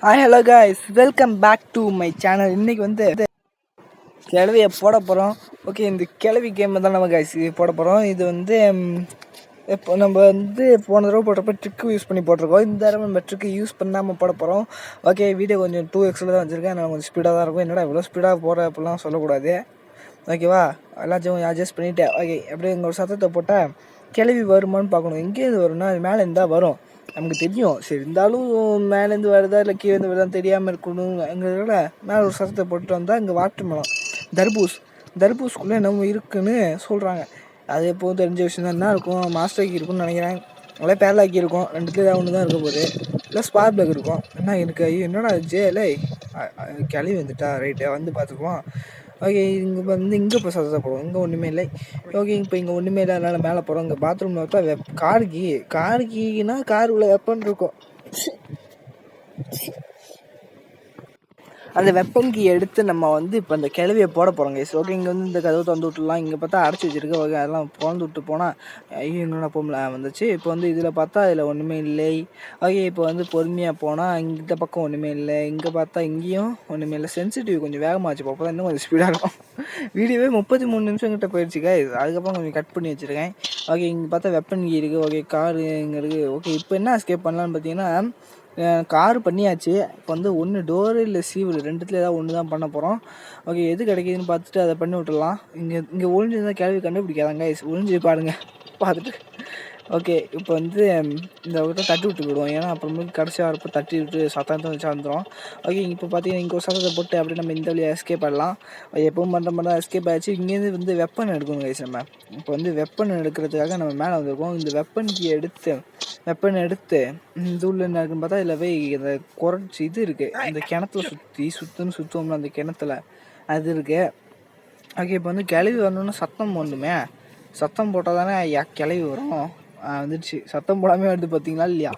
Hi hello guys, welcome back to my channel. இன்றைக்கி வந்து கிழவியை போட போகிறோம். ஓகே, இந்த கிழவி கேம் தான் நம்ம காய்ஸ் போட போகிறோம். இது வந்து இப்போ நம்ம வந்து போன தடவை போட்டப்போ ட்ரிக்கு யூஸ் பண்ணி போட்டிருக்கோம். இந்த தடவை நம்ம ட்ரிக்கு யூஸ் பண்ணாமல் போட போகிறோம். ஓகே, வீடியோ கொஞ்சம் 2x தான் வச்சுருக்கேன். அதனால் கொஞ்சம் ஸ்பீடாக தான் இருக்கும். என்னடா இவ்வளோ ஸ்பீடாக போகிற அப்படிலாம் சொல்லக்கூடாது. ஓகேவா, எல்லாத்தையும் அட்ஜஸ்ட் பண்ணிவிட்டேன். ஓகே, அப்படியே இங்கே ஒரு சத்தத்தை போட்டால் கிழவி வருமானு பார்க்கணும். எங்கேருந்து வரும்னா அது மேலே இருந்தால் வரும், நமக்கு தெரியும். சரி, இருந்தாலும் மேலேருந்து வருதா இல்லை கீழேருந்து வருதா தெரியாமல் இருக்கணுங்கிறதுனால மேலே ஒரு சத்தத்தை போட்டு வந்தால் இங்கே வாட்டர் மெலன் தர்பூஸ்குள்ளே என்னமோ இருக்குன்னு சொல்கிறாங்க. அது எப்போது தெரிஞ்ச விஷயம் தான். என்ன இருக்கும், மாஸ்டர்க்கு இருக்கும்னு நினைக்கிறேன். நல்லா பேரலாக்கி இருக்கும். ரெண்டுத்துல ஏதாவது ஒன்று தான் இருக்க போகுது. இல்லை ஸ்பார்க் பிளக் இருக்கும். என்ன எனக்கு ஐயோ என்னடா ஜேலே கிளவி வந்துட்டா. ரைட்டு, வந்து பார்த்துக்குவோம். ஓகே, இங்கே வந்து இங்கே இப்போ சத்தத்தை போடுவோம். இங்கே ஒன்றுமே இல்லை. ஓகே, இப்போ இங்கே ஒன்றுமே இல்லை. அதனால் மேலே போகிறோம். இங்கே பாத்ரூமில் பார்த்தா கார் கீனா கார் உள்ள வெப்பன் இருக்கும். அந்த வெப்பன் கீ எடுத்து நம்ம வந்து இப்போ அந்த கிழவியை போட போகிறோங்க. ஓகே, இங்கே வந்து இந்த கதவை திறந்து விட்டுலாம். இங்கே பார்த்தா அடைச்சி வச்சிருக்கு. ஓகே, அதெல்லாம் திறந்து விட்டு போனால் ஐயோ என்னென்ன போகல வந்துச்சு. இப்போ வந்து இதில் பார்த்தா அதில் ஒன்றுமே இல்லை. ஓகே, இப்போ வந்து பொறுமையாக போனால் இந்த பக்கம் ஒன்றுமே இல்லை. இங்கே பார்த்தா இங்கேயும் ஒன்றுமே இல்லை. சென்சிட்டிவ் கொஞ்சம் வேகமாக வச்சு பார்ப்போம், இன்னும் கொஞ்சம் ஸ்பீடாக இருக்கும். வீடியோவே 33 நிமிஷம் கிட்ட போயிடுச்சுக்கா. அதுக்கப்புறம் கொஞ்சம் கட் பண்ணி வச்சுருக்கேன். ஓகே, இங்கே பார்த்தா வெப்பன் கீ இருக்குது. ஓகே, காரு இங்கே இருக்குது. ஓகே, இப்போ என்ன எஸ்கேப் பண்ணலான்னு பார்த்தீங்கன்னா கார் பண்ணியாச்சு. இப்போ வந்து ஒன்று டோரு இல்லை சீவில் ரெண்டுத்தில் ஏதாவது ஒன்று தான் பண்ண போகிறோம். ஓகே, எது கிடைக்கிதுன்னு பார்த்துட்டு அதை பண்ணி விட்டுடலாம். இங்கே ஒழிஞ்சிருந்தால் கேள்வி கண்டுபிடிக்காதாங்க. ஒழிஞ்சு பாருங்கள், பார்த்துட்டு. ஓகே, இப்போ வந்து இந்த விட்ட தட்டி விட்டு விடுவோம். ஏன்னா அப்புறமேட்டு கடைசியாக வரப்போ தட்டி விட்டு சத்தத்தை வச்சு வந்துடும். ஓகே, இப்போ பார்த்தீங்கன்னா இங்கே ஒரு சத்தத்தை போட்டு அப்படியே நம்ம இந்த வழியாக எஸ்கேப் ஆடலாம். எப்பவும் பண்ணுற மாதிரி தான் எஸ்கேப் ஆகிடுச்சு. இங்கேருந்து வந்து வெப்பன் எடுக்கணும் கைஸ். நம்ம இப்போ வந்து வெப்பன் எடுக்கிறதுக்காக நம்ம மேலே வந்திருக்கோம். இந்த வெப்பனுக்கு வெப்பன் எடுத்து இந்த உள்ள என்ன இருக்குன்னு பார்த்தா இதில் போய் இந்த குறைச்சி இது இருக்குது. இந்த கிணத்துல சுற்றுவோம்ல அந்த கிணத்துல அது இருக்குது. ஓகே, இப்போ வந்து கிளவி வரணுன்னு சத்தம் போட்டால் தானே கிளவி வரும். வந்துடுச்சு. சத்தம் போடாமல் வருது பார்த்தீங்களா இல்லையா,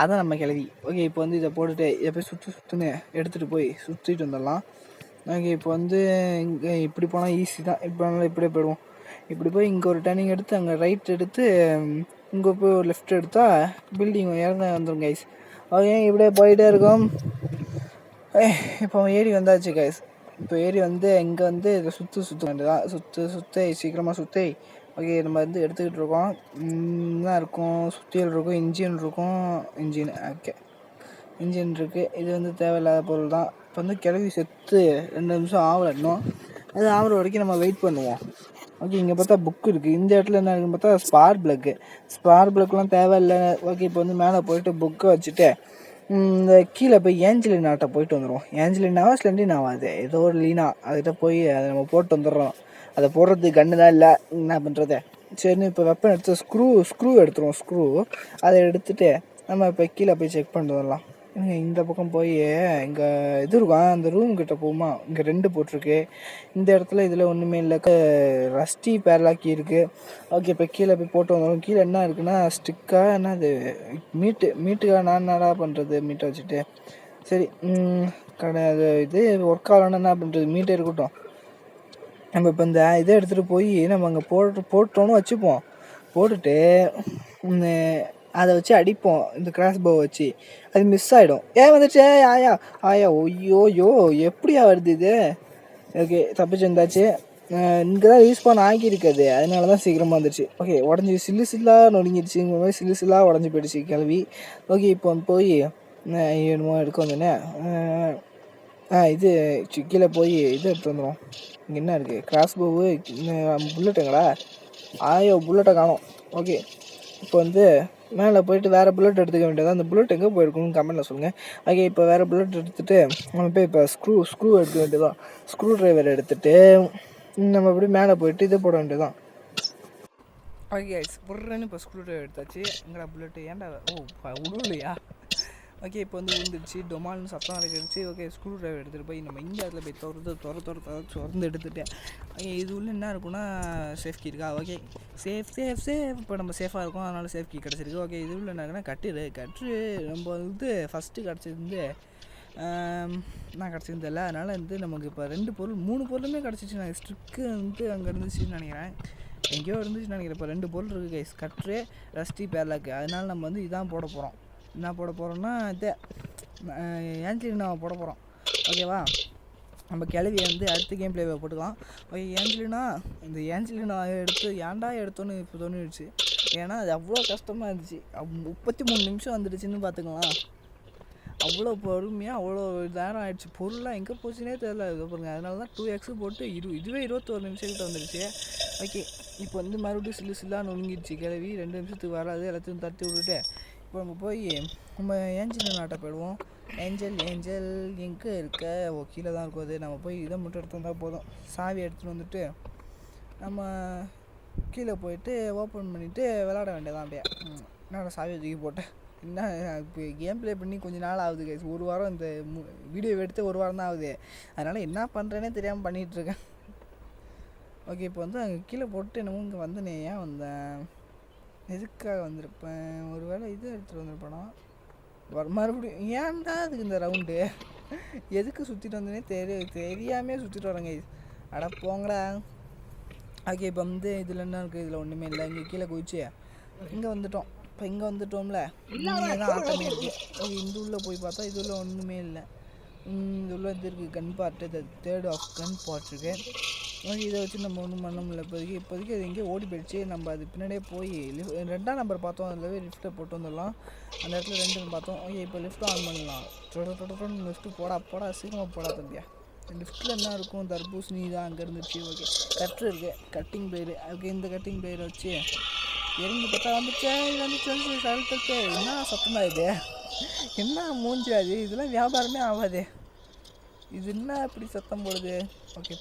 அதான் நம்ம கிளவி. ஓகே, இப்போ வந்து இதை போட்டுட்டு இதை போய் சுற்றுன்னு எடுத்துகிட்டு போய் சுற்றிட்டு வந்துடலாம். ஓகே, இப்போ வந்து இங்கே இப்படி போனால் ஈஸி தான். இப்போ வேணாலும் இப்படியே போயிடுவோம். இப்படி போய் இங்கே ஒரு டர்னிங் எடுத்து அங்கே ரைட் எடுத்து இங்கே போய் ஒரு லெஃப்ட் எடுத்தால் பில்டிங் இறங்க வந்துடும் கைஸ். ஓகே, இப்படியே போயிட்டே இருக்கும். இப்போ ஏறி வந்தாச்சு கைஸ். இப்போ ஏறி வந்து இங்கே வந்து இதை சுற்ற வேண்டியதான். சுற்று சீக்கிரமாக சுற்றி. ஓகே, நம்ம வந்து எடுத்துக்கிட்டு இருக்கோம். என்ன இருக்கும், சுத்தியல் இருக்கும், இன்ஜின் ஓகே, இன்ஜின் இருக்குது. இது வந்து தேவையில்லாத பொருள் தான். இப்போ வந்து கிளவி செத்து 2 நிமிஷம் ஆகலை இன்னும். அது ஆகிற வரைக்கும் நம்ம வெயிட் பண்ணுவோம். ஓகே, இங்கே பார்த்தா புக் இருக்குது. இந்த இடத்துல என்ன இருக்குன்னு பார்த்தா ஸ்பார்க் பிளக்லாம் தேவையில்லை. ஓகே, இப்போ வந்து மேலே போயிட்டு புக்கை வச்சுட்டு இந்த கீழே போய் ஏஞ்சலினாட்ட போயிட்டு வந்துடுவோம். ஏஞ்சலினாவா ஸ்லெண்டினாவா, அது ஏதோ ஒரு லீனா, அதுகிட்ட போய் அதை நம்ம போட்டு வந்துடுறோம். அதை போடுறதுக்கு கன்று தான் இல்லை, என்ன பண்ணுறது. சரின்னு இப்போ வெப்பன் எடுத்து ஸ்க்ரூ எடுத்துருவோம். அதை எடுத்துகிட்டு நம்ம இப்போ கீழே போய் செக் பண்ணிட்டு வரலாம். இந்த பக்கம் போய் இங்கே இது இருக்கும், அந்த ரூம் கிட்ட போகுமா. இங்கே 2 போட்டிருக்கு. இந்த இடத்துல இதில் ஒன்றுமே இல்லை. ரஸ்டி பேரலாக்கி இருக்குது. ஓகே, இப்போ கீழே போய் போட்டு வந்துடும். கீழே என்ன இருக்குன்னா ஸ்டிக்கா என்ன அது மீட்டுக்காக நான் என்னடா பண்ணுறது மீட்டை வச்சுட்டு. சரி, கிடையாது. இது ஒர்க் ஆகலன்னா என்ன பண்ணுறது, மீட்டே இருக்கட்டும். நம்ம இப்போ இந்த இதை எடுத்துகிட்டு போய் நம்ம அங்கே போட்டோன்னு வச்சுப்போம். போட்டுட்டு அதை வச்சு அடிப்போம், இந்த கிராஸ் போ வச்சு. அது மிஸ் ஆகிடும். வந்துச்சு ஆயா ஐயோ எப்படியா வருது இது. ஓகே, தப்பிச்சு வந்தாச்சு. இங்கே தான் ரீஸ்பான் ஆகியிருக்காது, அதனால தான் சீக்கிரமாக வந்துடுச்சு. ஓகே, உடஞ்சி சில்லாக நொடிங்கிடுச்சு. இந்த மாதிரி சில்லாக உடஞ்சி போயிடுச்சு கிளவி. ஓகே, இப்போ போய் என்னமோ எடுக்க வந்தோன்னே இது கீழே போய் இது எடுத்து வந்துடும். இங்கே என்ன இருக்குது, கிராஸ் போவு, புல்லட்டுங்களா. புல்லட்டை காணோம். ஓகே, இப்போ வந்து மேலே போயிட்டு வேறு புல்லட் எடுத்துக்க வேண்டியது. அந்த புல்லட் எங்கே போயிருக்கணும்னு கமெண்ட்டில் சொல்லுங்கள். ஓகே, இப்போ வேறு புல்லட் எடுத்துகிட்டு நம்ம போய் இப்போ ஸ்க்ரூ எடுக்க வேண்டியதான். ஸ்க்ரூ ட்ரைவர் எடுத்துகிட்டு நம்ம அப்படி மேலே போயிட்டு இது போட வேண்டியதான். ஓகே, புர்றன்னு இப்போ ஸ்க்ரூ ட்ரைவர் எடுத்தாச்சு. எங்கடா புல்லட்டு, ஏன்டா விடலையா. ஓகே, இப்போ வந்து விழுந்துடுச்சு. டொமால்னு சத்தம் அரைக்கிடுச்சு. ஓகே, ஸ்க்ரூ ட்ரைவர் எடுத்துகிட்டு போய் நம்ம இந்த இடத்துல போய் திறந்து எடுத்துகிட்டேன். ஓகே, இது உள்ள என்ன இருக்குன்னா சேஃப் கீ இருக்கா. ஓகே, சேஃப் இப்போ நம்ம சேஃபாக இருக்கும், அதனால் சேஃப் கீ கிடச்சிருக்கு. ஓகே, இது உள்ள என்ன இருக்குன்னா கட்டு நம்ம வந்து ஃபஸ்ட்டு கிடச்சிருந்து நான் கிடச்சிருந்தில்ல, அதனால் வந்து நமக்கு இப்போ 3 பொருளுமே கிடச்சிச்சு. நான் ஸ்ட்ரிக்கு வந்து அங்கே இருந்துச்சுன்னு நினைக்கிறேன், எங்கேயோ இருந்துச்சுன்னு நினைக்கிறேன். இப்போ 2 பொருள் இருக்குது கைஸ், ரஸ்டி பேர்லாக்கு. அதனால் நம்ம வந்து இதான் போட போகிறோம். என்ன போட போகிறோம்னா ஏஞ்சலினாவை போட போகிறோம். ஓகேவா, நம்ம கிளவியை வந்து அடுத்த கேம் பிளேவை போட்டுக்கலாம். ஓகே, ஏஞ்சலினா இந்த ஏஞ்சலினா ஏன்டா எடுத்தோன்னு இப்போ தோணிடுச்சு. ஏன்னா அது அவ்வளோ கஷ்டமாக இருந்துச்சு. 33 நிமிஷம் வந்துடுச்சுன்னு பார்த்துக்கலாம். அவ்வளோ பொறுமையாக அவ்வளோ நேரம் ஆகிடுச்சு. பொருளாக எங்கே போச்சுன்னே தெரியல. இது பாருங்க, அதனால தான் 2x போட்டு இதுவே 21 நிமிஷம் கிட்ட வந்துடுச்சு. ஓகே, இப்போ வந்து மறுபடியும் சில்லான்னு ஒழுங்கிடுச்சு கிளவி. 2 நிமிஷத்துக்கு வராது, எல்லாத்தையும் தட்டி விட்டுட்டு இப்போ நம்ம போய் நம்ம ஏஞ்சல் நாட்டை போயிடுவோம். ஏஞ்சல் எங்கே இருக்க? கீழே தான் இருக்கும். அது நம்ம போய் இதை மட்டும் எடுத்து வந்தால் போதும். சாவி எடுத்துகிட்டு வந்துட்டு நம்ம கீழே போயிட்டு ஓப்பன் பண்ணிவிட்டு விளாட வேண்டியதான். அப்படியே என்னோட சாவியை தூக்கி போட்டேன். என்ன இப்போ கேம் ப்ளே பண்ணி கொஞ்சம் நாள் ஆகுது கைஸ். ஒரு வாரம் இந்த வீடியோ எடுத்து ஒரு வாரம் தான் ஆகுது. அதனால் என்ன பண்ணுறேனே தெரியாமல் பண்ணிகிட்ருக்கேன். ஓகே, இப்போ வந்து அங்கே கீழே போட்டு என்னமோ இங்கே வந்தனே. ஏன் வந்தேன்? எதுக்காக வந்திருப்பேன்? ஒரு வேளை இது எடுத்துகிட்டு வந்திருப்பேனா? மறுபடியும் ஏன்டா அதுக்கு இந்த ரவுண்டு எதுக்கு சுற்றிட்டு வந்தேனே தெரியாமே சுற்றிட்டு வரேங்க. அட போங்கடா. ஓகே, இப்போ வந்து இதில் என்ன இருக்குது? இதில் ஒன்றுமே இல்லை. இங்கே கீழே குதிச்சு இங்கே வந்துட்டோம். இப்போ இங்கே வந்துட்டோம்ல, இங்கே தான் ஆட்டமே இருக்குது. ஓகே, இந்த உள்ளே போய் பார்த்தா இது உள்ள ஒன்றுமே இல்லை. இது உள்ள இது இருக்குது, gun part, third of gun part இருக்குது. ஓகே, இதை வச்சு நம்ம ஒன்றும் பண்ண முடியல இப்போதைக்கு அது எங்கேயோ ஓடி போயிடுச்சு. நம்ம அது பின்னாடியே போய் 2ஆம் நம்பர் பார்த்தோம். அதில் லிஃப்ட்டை போட்டு வந்துடலாம். அந்த இடத்துல 2 பார்த்தோம். ஓகே, இப்போ லிஃப்ட் ஆன் பண்ணலாம். லிஃப்ட்டு போடா சீக்கிரமாக போடா தம்பியா. லிஃப்ட்டில் என்ன இருக்கும்? தர்பூசணி தான் அங்கே இருந்துச்சு. ஓகே, கட்ரு இருக்குது, கட்டிங் பிளேயரு. ஓகே, இந்த கட்டிங் பிளேயரை வச்சு இறங்கி பார்த்தா வந்துச்சு. சழுத்து என்ன சத்தமாக இது? என்ன மூஞ்சி அது? இதெல்லாம் வியாபாரமே ஆகாது. இது என்ன இப்படி சத்தம் போடுது? ஓகே,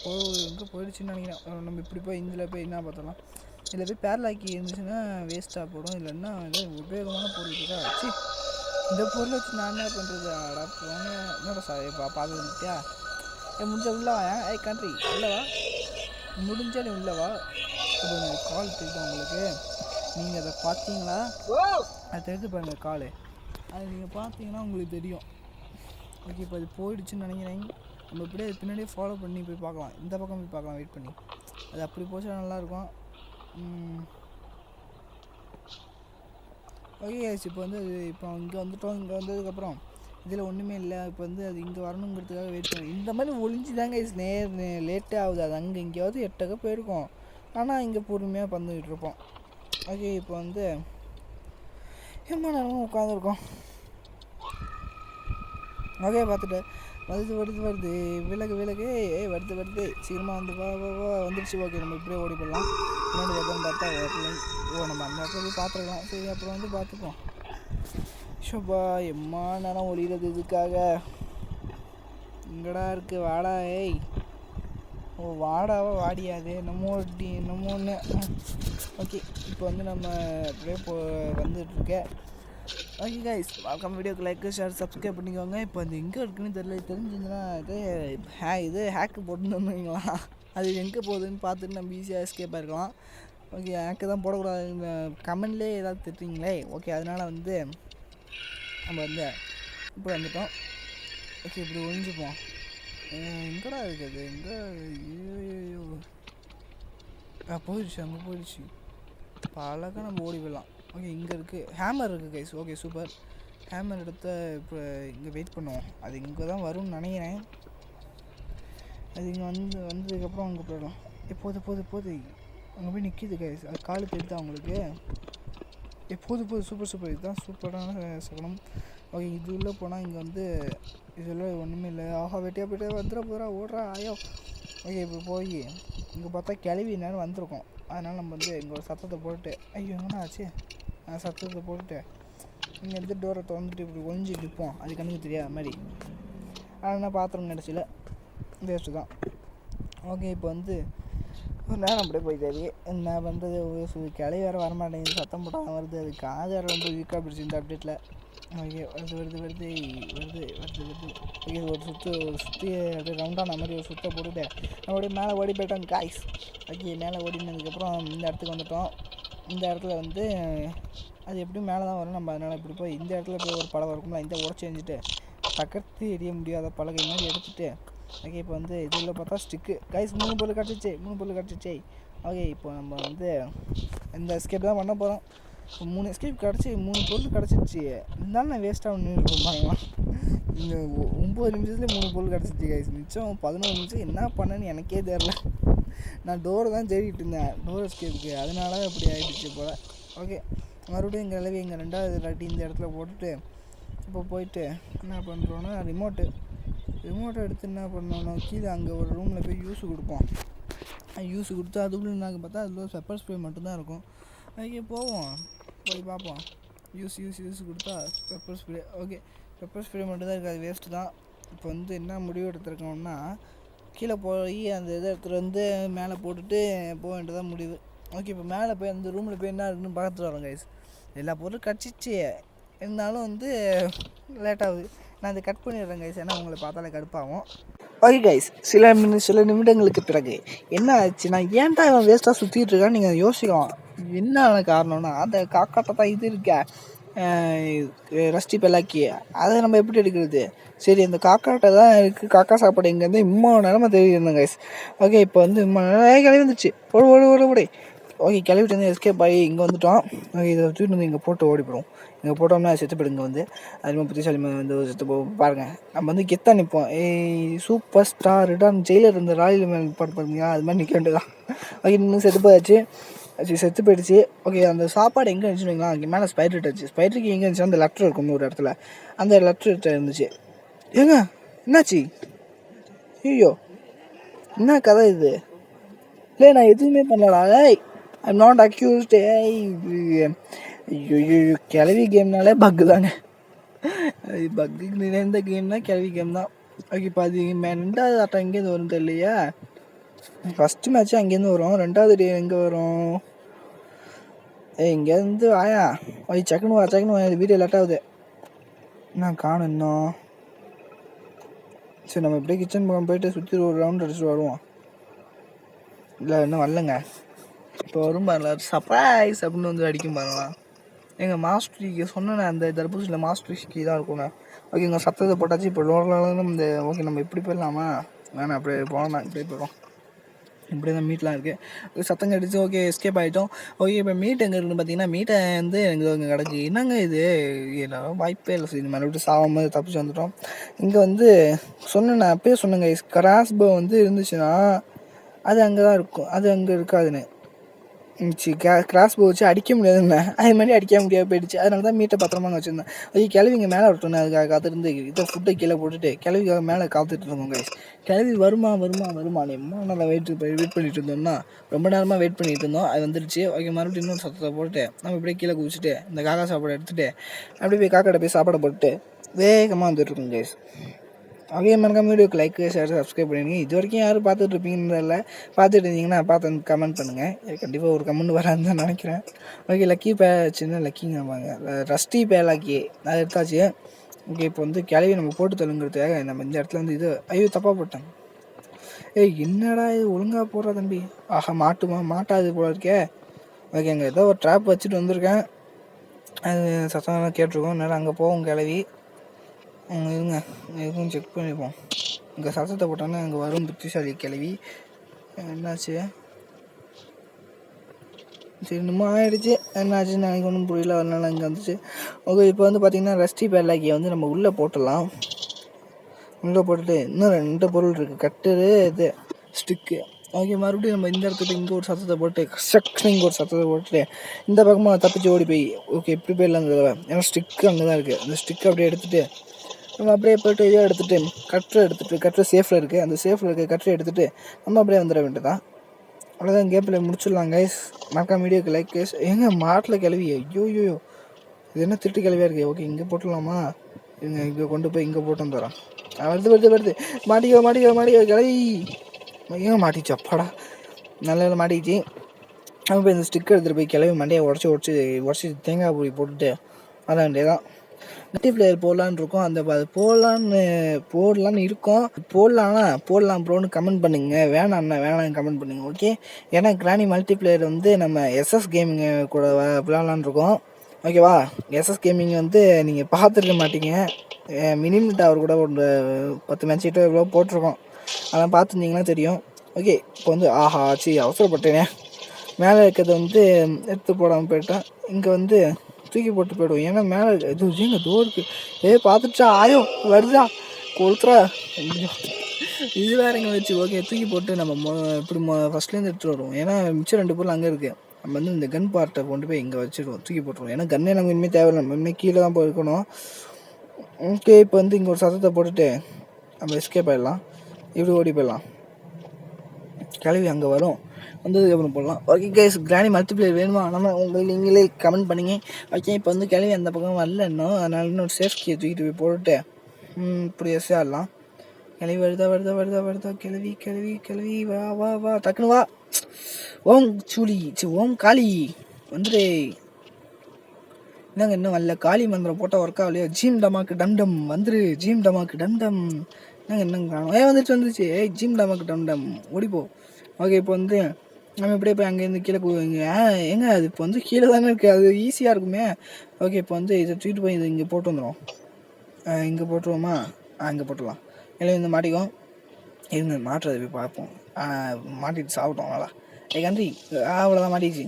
எங்கே போயிடுச்சுன்னு நினைக்கிறேன். நம்ம இப்படி போய் இதில் போய் என்ன பார்த்தலாம். இதில் போய் பேரலாக்கி இருந்துச்சுன்னா வேஸ்ட்டாக போடும். இல்லைன்னா இது உபயோகமான பொருள் இருக்கா வச்சு இந்த பொருளை வச்சு நான் என்ன பண்ணுறது? அடா போங்க. என்னோட பார்த்து வந்துட்டியா? முடிஞ்ச உள்ளவா? கண்ட்ரி உள்ளவா? முடிஞ்சா நீ உள்ளவா? இப்போ கால் தெரியுது உங்களுக்கு. நீங்கள் அதை பார்த்தீங்களா? அதை தெரிஞ்சு பாருங்கள் கால். அது நீங்கள் பார்த்தீங்கன்னா உங்களுக்கு தெரியும். ஓகே, இப்போ அது போயிடுச்சுன்னு நினைக்கிறேன். நம்ம இப்படியே அது பின்னாடியே ஃபாலோ பண்ணி போய் பார்க்கலாம். இந்த பக்கம் போய் பார்க்கலாம், வெயிட் பண்ணி. அது அப்படி போச்சா நல்லாயிருக்கும். ஓகே ஆயிடுச்சு. இப்போ வந்து இப்போ இங்கே வந்துட்டோம். இங்கே வந்ததுக்கப்புறம் இதில் ஒன்றுமே இல்லை. இப்போ வந்து அது இங்கே வரணுங்கிறதுக்காக வெயிட் பண்ணி இந்த மாதிரி ஒழிஞ்சு தாங்க லேட்டே ஆகுது. அது அங்கே எங்கேயாவது 8 போயிருக்கோம். ஆனால் இங்கே பொறுமையாக பந்துக்கிட்டு இருப்போம். ஓகே, இப்போ வந்து எம்மா நேரமும் உட்காந்துருக்கோம். ஓகே, பார்த்துட்டு வருது விலகு வருது சீக்கிரமாக வந்து வா வந்துடுச்சு. ஓகே, நம்ம இப்படியே ஓடி போடலாம். பின்னாடி எதுவும் பார்த்தா நம்ம அந்த இடத்துல போய் பார்த்துருக்கலாம். சரி, அப்புறம் வந்து பார்த்துப்போம். ஷோபா எம்மா நேரம் ஒளிகிறது இதுக்காக. இங்கடா இருக்குது வாடா. வாடாவா வாடியாது நம்மொன்று. ஓகே, இப்போ வந்து நம்ம அப்படியே வந்துட்டுருக்கேன். ஓகே கைஸ், வழக்கம் வீடியோக்கு லைக் ஷேர் சப்ஸ்கிரைப் பண்ணிக்கோங்க. இப்போ அது எங்கே இருக்குன்னு தெரிஞ்சிருந்துன்னா இது ஹேக்கு போட்டுன்னு வைங்களா. அது எங்கே போகுதுன்னு பார்த்துட்டு நம்ம ஈஸியாக எஸ்கேப்பாக இருக்கலாம். ஓகே, ஹேக்கு தான் போடக்கூடாது. இந்த கமெண்ட்லேயே ஏதாவது திட்டுறீங்களே. ஓகே, அதனால் வந்து நம்ம வந்து இப்போ வந்துட்டோம். ஓகே, இப்படி ஒழிஞ்சுப்போம். எங்கடா இருக்குது? எங்கே? ஐயோ போயிடுச்சு, அங்கே போயிடுச்சு. இப்போ அழகாக நம்ம ஓடி போயிடலாம். ஓகே, இங்கே இருக்குது ஹேமர் இருக்குது கைஸ். Okay, super. ஹேமர் எடுத்த இப்போ இங்கே வெயிட் பண்ணுவோம். அது இங்கே தான் வரும்னு நினைக்கிறேன். அது இங்கே வந்ததுக்கப்புறம் அங்கே போயிடும். போது அங்கே போய் நிற்கிது கைஸ். அது காலு தெரியுதா உங்களுக்கு? போது சூப்பர். இதுதான் சூப்பரான சகனம். ஓகே, இது உள்ளே போனால் இங்கே வந்து இதெல்லாம் ஒன்றுமே இல்லை. ஆஹா, வெட்டியாக போய்ட்டு வந்துட போகிறா, ஓடுறா ஆயோ. ஓகே, இப்போ போய் இங்கே பார்த்தா கிளவி நேரம் வந்திருக்கோம். அதனால் நம்ம வந்து இங்கே ஒரு சத்தத்தை போட்டுட்டு ஐயோ எங்கன்னா ஆச்சு. சத்தத்தை போட்டுட்டு இங்கே எடுத்து டோரை திறந்துட்டு இப்படி ஒழிஞ்சிட்டு இருப்போம். அது கண்ணுக்கு தெரியாத மாதிரி. ஆனால் பாத்திரம் நினச்சில வேஸ்ட்டு தான். ஓகே, இப்போ வந்து ஒரு நேரம் அப்படியே போயிட்டாரு. என்ன பண்ணுறது? கிளை வேறு வரமாட்டேங்குது. சத்தம் போட்டால் வருது. அது காது வேறு ரொம்ப வீக்காக பிடிச்சி இந்த அப்டேட்டில். ஓகே, வருது. ஓகே, ஒரு சுற்றி அப்படியே ரவுண்டான மாதிரி ஒரு சுற்ற போட்டுட்டு நம்ம அப்படியே மேலே ஓடி போயிட்டோம் காய்ஸ். ஓகே, மேலே ஓடினதுக்கப்புறம் இந்த இடத்துக்கு வந்துட்டோம். இந்த இடத்துல வந்து அது எப்படியும் மேலே தான் வரும். நம்ம அதனால் இப்படி போய் இந்த இடத்துல போய் ஒரு பழம் இருக்கும்ல, இந்த உடச்சி எரிஞ்சிட்டு தகர்த்து எரிய முடியாத பலகை மாதிரி எடுத்துகிட்டு. ஓகே, இப்போ வந்து இதில் பார்த்தா ஸ்டிக்கு கைஸ் 3 பொருள் கிடச்சிச்சு. ஓகே, இப்போ நம்ம வந்து இந்த எஸ்கேப் தான் பண்ண போகிறோம். இப்போ 3 எஸ்கேப் கிடச்சி 3 பொருள் கிடச்சிருச்சு. இருந்தாலும் நான் வேஸ்ட்டாக நின்றுட்டு பாருங்களா. இந்த 9 நிமிஷத்துல 3 பொருள் கிடச்சிச்சு கைஸ். மிச்சம் 11 நிமிஷம் என்ன பண்ணேன்னு எனக்கே தெரில. நான் டோரை தான் தேடிட்டு இருந்தேன், டோர் எஸ்கேப்புக்கு. அதனால அப்படி ஆகிடுச்சு போல். ஓகே, மறுபடியும் கிளவி இங்கே 2வது வாட்டி இந்த இடத்துல போட்டுட்டு இப்போ போயிட்டு என்ன பண்ணுறோன்னா ரிமோட்டை எடுத்து என்ன பண்ணோன்னா கீழே அங்கே ஒரு ரூமில் போய் யூஸ் கொடுப்போம். யூஸ் கொடுத்து அதுக்குள்ளே என்னாங்க பார்த்தா அதில் பெப்பர் ஸ்ப்ரே மட்டும்தான் இருக்கும். ஓகே, போவோம் போய் பார்ப்போம். யூஸ் கொடுத்தா pepper spray. Okay, pepper spray மட்டும் தான் இருக்குது, அது வேஸ்ட்டு தான். இப்போ வந்து என்ன முடிவு எடுத்துருக்கோம்னா கீழே போய் அந்த இதை எடுத்துகிட்டு வந்து மேலே போட்டுட்டு போக வேண்டியதான் முடிவு. ஓகே, இப்போ மேலே போய் அந்த ரூமில் போய் என்ன இருக்குன்னு பார்த்துட்டு வரோம் கைஸ். எல்லா பொருளும் கிடச்சிச்சு, இருந்தாலும் வந்து லேட்டாகுது. நான் அதை கட் பண்ணிடுறேன் கைஸ், ஏன்னா உங்களை பார்த்தாலே கடுப்பாகும். ஓகே கைஸ், சில நிமிடங்களுக்கு பிறகு என்ன ஆச்சுன்னா, ஏன்டா இவன் வேஸ்ட்டாக சுற்றிட்டு இருக்கான்னு நீங்கள் யோசிக்கலாம். என்ன காரணம்னா அந்த காக்காட்டை தான் இது இருக்க ரஸ்டி பெல்லாக்கி, அதை நம்ம எப்படி எடுக்கிறது? சரி, அந்த காக்காட்டை தான் இருக்குது, காக்கா சாப்பாடு இங்கேருந்து இம்மா நேரமாக தெரியிருந்தேன் கைஸ். ஓகே, இப்போ வந்து இம்மா நேரம் கிளம்பி வந்துச்சு. ஓடு. ஓகே, கிளம்பிட்டு வந்து எஸ்கேப் ஆகி இங்கே வந்துட்டோம். ஓகே, இதை தூக்கிட்டு வந்து இங்கே போட்டு ஓடிப்போம். இங்கே போட்டோம்னா செத்து போயிடுங்க. வந்து அதுமாதிரி புத்திசாலி வந்து செத்து பாருங்கள். நம்ம வந்து கெத்தா நிற்போம். சூப்பர் ஸ்டார் ரிடான் ஜெயிலர் இருந்த ராயல் மேல் பார்த்தீங்களா, அது மாதிரி நிற்க வேண்டியதான். ஓகே, இன்னும் செத்து போயாச்சு, செத்து போயிடுச்சு. ஓகே, அந்த சாப்பாடு எங்கே இருந்துச்சுன்னு வைங்களா, அங்கே மேலே ஸ்பைடர் இருந்துச்சு. ஸ்பைடருக்கு எங்கே இருந்துச்சு, அந்த லெட்டர் இருக்கும் ஒரு இடத்துல, அந்த லெட்டர் இருந்துச்சு. ஏங்க என்னாச்சு? ஐயோ, என்ன கதை இது? இல்லை, நான் எதுவுமே பண்ணலடா. I'm not accused. ஐயோ, கிளவி கேம்னாலே பக்கு தாங்க. பக்கு நிறைந்த கேம்னா கிளவி கேம் தான். ஓகே, இப்போ அது 2வது ஆட்டம் எங்கேருந்து வரும் தெரியலையா. ஃபஸ்ட்டு மேட்ச்சு அங்கேருந்து வரும், 2வது டே எங்கே வரும்? இங்கேருந்து வாயா. சக்குன்னு வா, இது வீடியோ லேட்டாகுது. நான் காணும் இன்னும். சரி, நம்ம இப்படியே கிச்சன் பக்கம் போயிட்டு சுற்றி ஒரு ரவுண்ட் அடிச்சுட்டு வருவோம். இல்லை, இன்னும் வரலங்க. இப்போ வரும் பாருங்களா, சர்ப்ரைஸ் அப்படின்னு வந்து அடிக்கும் பாருங்களா. எங்கள் மாஸ்டருக்கு சொன்னேன், அந்த தர்பூசணியில் மாஸ்டருக்கு தான் இருக்குங்க. ஓகே, இங்கே சத்தத்தை போட்டாச்சு. இப்போ லோடலாம் இந்த ஓகே, நம்ம இப்படி போயிடலாமா? வேணாம், அப்படியே போகலாம். இப்படியே போயிடும். இப்படி தான் மீட்லாம் இருக்குது. சத்தம் கடிச்சு ஓகே, எஸ்கேப் ஆகிட்டோம். ஓகே, இப்போ மீட் எங்கே இருக்குன்னு பார்த்தீங்கன்னா, மீட்டை வந்து எனக்கு இங்கே கிடக்கு. என்னங்க இது, எல்லாம் வாய்ப்பே இல்லை. சரி, மறுபடியும் சாகாமல் தப்பிச்சு வந்துட்டோம். இங்கே வந்து சொன்னேன், நான் அப்பயே சொன்னேங்க, கிராஸ்போ வந்து இருந்துச்சுன்னா அது அங்கே தான் இருக்கும், அது அங்கே இருக்காதுன்னு. கிராஸ் போ வச்சு அடிக்க முடியாதுன்னு, அது மாதிரி அடிக்க முடியாது போயிடுச்சு. அதனால தான் மீட்டை பத்திரமா வச்சுருந்தேன். ஓகே, கிளவிங்க மேலே வரட்டோன்னு அதுக்காக காத்திருந்து இதை ஃபுட்டை கீழே போட்டுட்டு கிளவிக்காக மேலே காத்துட்டு இருக்கோம் கைஸ். கிளவி வருமா எம்மா நல்லா வெயிட் பண்ணிட்டு இருந்தோம்னா, ரொம்ப நேரமாக வெயிட் பண்ணிட்டு இருந்தோம். அது வந்துடுச்சு. ஓகே, மறுபடியும் இன்னொரு சத்தத்தை போட்டுட்டு நம்ம இப்படியே கீழே குதிச்சுட்டு இந்த காக்கா சாப்பாடை எடுத்துகிட்டு அப்படியே போய் காக்காட்ட போய் சாப்பாடை போட்டுட்டு வேகமாக வந்துட்டுருக்கோம் கைஸ். அதே மறக்காம வீடியோக்கு லைக், ஷேர், சப்ஸ்கிரைப் பண்ணிடுங்க. இது வரைக்கும் யாரும் பார்த்துட்டு இருப்பீங்கன்றதில்ல, பார்த்துட்டு இருந்தீங்கன்னா பார்த்து கமெண்ட் பண்ணுங்கள். கண்டிப்பாக ஒரு கமெண்ட் வரான்னு தான் நினைக்கிறேன். ஓகே, லக்கி சின்ன லக்கிங்க வாங்க, ரஸ்டி பேலாக்கி அது எடுத்தாச்சு. ஓகே, இப்போ வந்து கிளவி நம்ம போட்டு தள்ளுங்கிறதுக்காக நம்ம இந்த இடத்துல வந்து இது ஐயோ தப்பாக போட்டேன். என்னடா இது, ஒழுங்காக போடுறா தம்பி. ஆஹா, மாட்டாது போல இருக்கே. ஓகே, அங்கே ஏதோ ஒரு ட்ராப் வச்சுட்டு வந்திருக்கேன், அது சத்தம் கேட்டிருக்கோம். நேரம் அங்கே போவோம் கிளவி. இருங்க, எதுவும் செக் பண்ணிப்போம். இங்கே சத்தத்தை போட்டோன்னா அங்கே வரும் புத்திசாலி கிளவி. என்னாச்சு? சரி, இன்னும் ஆகிடுச்சு. என்னாச்சுன்னு எனக்கு ஒன்றும் புரியல, அதனால இங்கே வந்துச்சு. ஓகே, இப்போ வந்து பார்த்திங்கன்னா ரஸ்டி பேலாக்கியை வந்து நம்ம உள்ளே போட்டுடலாம். உள்ளே போட்டுட்டு இன்னும் 2 பொருள் இருக்குது, கட்டரு, இது ஸ்டிக்கு. ஓகே, மறுபடியும் நம்ம இந்த இடத்துல இங்கே ஒரு சத்தத்தை போட்டு இங்கே ஒரு சத்தத்தை போட்டுட்டு இந்த பக்கமாக தப்பிச்சு ஓடி போய் ஓகே இப்படி போயிடலாம். ஏன்னா ஸ்டிக்கு அங்கே தான் இருக்குது. அந்த ஸ்டிக்கு அப்படியே எடுத்துகிட்டு நம்ம அப்படியே போய்ட்டு இதை எடுத்துகிட்டு கட்டரை சேஃபில் இருக்குது, அந்த சேஃபில் இருக்க கட்டரை எடுத்துகிட்டு நம்ம அப்படியே வந்துட வேண்டியதான். அவ்வளோதான், கேப்பில் முடிச்சிடலாம் கைஸ். மறக்காம வீடியோக்கு லைக் கைஸ். மாட்டில் கிளவி, ஐயோ இது என்ன திருட்டு கிளவியாக இருக்குது. ஓகே, இங்கே போட்டுடலாமா? இங்கே கொண்டு போய் இங்கே போட்டு வந்துடுறோம். வருது மாட்டிக்கோ கிளவி. மாட்டிச்சு, அப்பாடா நல்ல மாட்டிக்கிச்சு. நம்ம போய் இந்த ஸ்டிக்கர் எடுத்துகிட்டு போய் கிளவி மண்டையை உடச்சி தேங்காய் பூரி போட்டுட்டு வர வேண்டியதான். மல்டிப்ளேயர் போடலான்னு இருக்கோம். அந்த போடலான்னு இருக்கோம். போடலாம் ப்ரோன்னு கமெண்ட் பண்ணுங்க. வேணாம் கமெண்ட் பண்ணுங்க. ஓகே, ஏன்னா கிராணி மல்டிப்ளேயர் வந்து நம்ம எஸ்எஸ் கேமிங் கூட விளாட்லான்னு இருக்கோம். ஓகேவா, எஸ்எஸ் கேமிங் வந்து நீங்கள் பார்த்துருக்க மாட்டீங்க. மினிமிட் அவர் கூட ஒரு 10 மேட்ச் கிட்ட எவ்வளோ போட்டிருக்கோம், அதெல்லாம் பார்த்துருந்தீங்கன்னா தெரியும். ஓகே, இப்போ வந்து அவசரப்பட்டேனே, மேலே இருக்கிறத வந்து எடுத்து போடாமல் போயிட்டேன். இங்கே வந்து தூக்கி போட்டு போய்டுவோம். ஏன்னா மேலே இது எங்க தோருக்கு பார்த்துட்டா ஆயோ வருதா கொளுத்துறா இது வேறங்க வச்சு. ஓகே தூக்கி போட்டு நம்ம இப்படி ஃபஸ்ட்லேருந்து எடுத்துகிட்டு வருவோம். ஏன்னா மிச்சம் 2 பொருள் அங்கே இருக்குது. நம்ம வந்து இந்த கன் பார்ட்டை கொண்டு போய் இங்கே வச்சுடுவோம், தூக்கி போட்டுருவோம். ஏன்னா கன்னே நம்ம இனிமேல் தேவையில்லை, நம்ம இனிமேல் கீழே தான் போயிருக்கணும். ஓகே இப்போ வந்து இங்கே ஒரு சத்தத்தை போட்டுட்டு நம்ம எஸ்கேப் ஆகிடலாம். இப்படி ஓடி போயிடலாம். கிளவி அங்கே வரும், வந்ததுக்கப்புறம் போடலாம். ஓகே கேஸ் கிராணி மல்டிப்ளேயர் வேணுமா நம்ம உங்களுக்கு நீங்களே கமெண்ட் பண்ணிங்க. ஓகே இப்போ வந்து கிளவி அந்த பக்கம் வரல இன்னும், அதனால இன்னொரு சேஃப்டியை தூக்கிட்டு போய் போட்டுட்டு இப்படி எஸ்ஸே ஆடலாம். கிளவி வருதா கிளவி வா டக்குன்னு வா. ஓம் சூலி ஓம் காளி வந்துடே. என்னங்க இன்னும் வரல? காளி மந்திரம் போட்டால் ஒர்க் ஆகலையா? ஜீம் டமாக்கு டம் வந்துரு, ஜீம் டமாக்கு டம் என்னங்க என்னங்க காணும்? வந்துருச்சு ஜீம் டமாக்கு டம் ஓடிப்போ. ஓகே இப்போ வந்து நம்ம இப்படியே போய் அங்கேருந்து கீழே போவீங்க. ஏங்க அது இப்போ வந்து கீழே தானே இருக்குது, அது ஈஸியாக இருக்குமே. ஓகே இப்போ வந்து இதை தூக்கிட்டு போய் இதை இங்கே போட்டு வந்துடும். இங்கே போட்டுருவோமா? இங்கே போட்டுடலாம். இல்லை இந்த மாட்டிக்கும் இருங்க, மாட்டுறது போய் பார்ப்போம். மாட்டிட்டு சாப்பிட்டோம் நல்லா கன்றி. அவ்வளோதான் மாட்டிச்சு,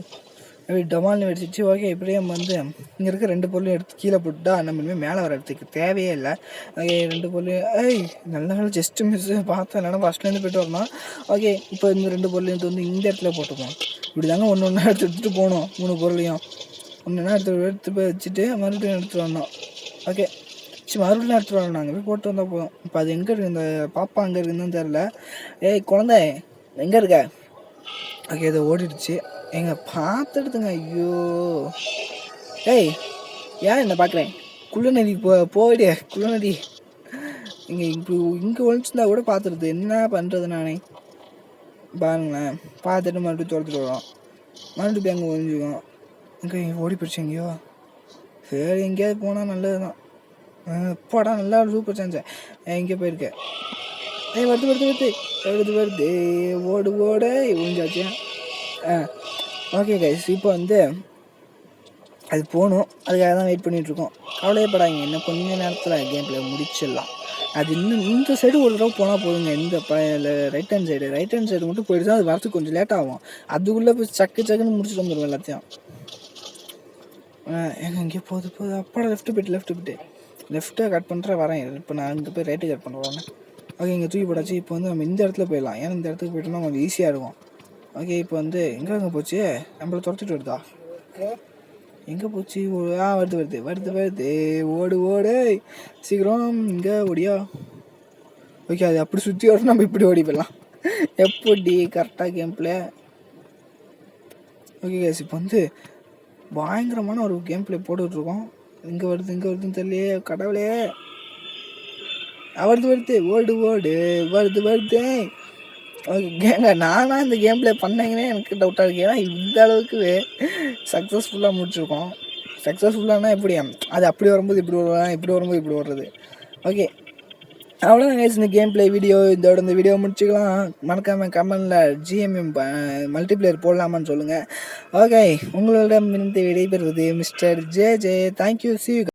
அப்படி டொமால்னு வெடிச்சிச்சு. ஓகே இப்படியே நம்ம வந்து இங்கே இருக்க 2 பொருளையும் எடுத்து கீழே போட்டுட்டா நம்ம இனிமேல் மேலே வர இடத்துக்கு தேவையே இல்லை. ஓகே 2 பொருளையும் நல்ல ஜஸ்ட்டு மிஸ்ஸு பார்த்தேன், இல்லைன்னா ஃபஸ்ட்லேருந்து போய்ட்டு வரணும். ஓகே இப்போ இந்த 2 பொருளையும் எடுத்து வந்து இந்த இடத்துல போட்டுப்போம். இப்படி தாங்க ஒன்று எடுத்துகிட்டு போகணும். 3 பொருளையும் ஒன்றுனா எடுத்து போய் வச்சுட்டு மறுபடியும் எடுத்துகிட்டு வரணும். ஓகே மறுபடியும் எடுத்துகிட்டு வரணும். நாங்கள் போய் போட்டு வந்தால் போதும். இப்போ அது எங்கே இருக்குது, இந்த பாப்பா அங்கே இருக்குதுன்னு தெரில. குழந்தை எங்கே இருக்க? ஓகே இதை ஓடிடுச்சு. எங்க பார்த்துடுதுங்க. ஐயோ ஏன் என்ன பார்க்குறேன்? குள்ளநதி போயிடு குள்ளநதி. இங்கே ஒழிச்சிருந்தா கூட பார்த்துடுது. என்ன பண்ணுறது நானே? பாருங்களேன், பார்த்துட்டு மறுபடியும் துரத்துட்டு வரோம். மறுபடியும் போய் அங்கே ஒழிஞ்சிக்கும். இங்கே ஓடி போயிடுச்சு எங்கேயோ. சரி எங்கேயாவது போனால் நல்லது தான். போடா நல்லா சூப்பர் சான்ஸ். எங்கே போயிருக்கேன்? வருது ஓடு ஒழிஞ்சாச்சு. ஓகே கைஸ் இப்போ வந்து அது போகணும், அதுக்காக தான் வெயிட் பண்ணிகிட்ருக்கோம். கவலையப்படாங்க, இன்னும் கொஞ்சம் நேரத்தில் கேம் பிளே முடிச்சிடலாம். அது இன்னும் இந்த சைடு ஒரு தடவை போனால் போதுங்க. இந்த ரைட் ஹேண்ட் சைடு மட்டும் போயிடுச்சு. அது வரத்துக்கு கொஞ்சம் லேட் ஆகும். அதுக்குள்ளே போய் சக்குன்னு முடிச்சுட்டு வந்துடுவோம் எல்லாத்தையும். இங்கே போகுது அப்பாடா. லெஃப்ட்டு போய்ட்டு லெஃப்ட்டை கட் பண்ணுற வரேன். இப்போ நான் இங்கே போய் ரைட்டு கட் பண்ணுறேன். ஓகே இங்கே தூக்கி போட்டாச்சு. இப்போ வந்து நம்ம இந்த இடத்துல போயிடலாம். ஏன்னா இந்த இடத்துக்கு போய்ட்டோம்னா கொஞ்சம் ஈஸியாக இருக்கும். ஓகே இப்போ வந்து எங்கே போச்சு? நம்மளை துரத்திட்டு வருதா? எங்கே போச்சு? வருது ஓடு சீக்கிரம் இங்கே ஓடியா. ஓகே அது அப்படி சுற்றி வரும், நம்ம இப்படி ஓடி போயிடலாம். எப்படி கரெக்டாக கேம் பிளே. ஓகே கேஸ் இப்போ வந்து பயங்கரமான ஒரு கேம் பிளே போட்டுட்ருக்கோம். இங்கே வருதுன்னு தெரியலையே கடவுளே. வருது. ஓகேங்க நானாக இந்த கேம் பிளே பண்ணீங்கன்னே எனக்கு டவுட்டாக இருக்குது. ஏன்னா இந்த அளவுக்கு சக்ஸஸ்ஃபுல்லாக முடிச்சிருக்கோம். சக்ஸஸ்ஃபுல்லானா எப்படி? அது அப்படி வரும்போது இப்படி வருவாங்க, இப்படி வரும்போது இப்படி வர்றது. ஓகே அவ்வளோதான் கைஸ் இந்த கேம் பிளே வீடியோ. இதோட இந்த வீடியோ முடிச்சுக்கலாம். மறக்காமல் கமெண்டில் ஜிஎம்எம் மல்டிப்ளேயர் போடலாமான்னு சொல்லுங்கள். ஓகே உங்களிடம் விடைபெறுவது mister J. Thank you. See you.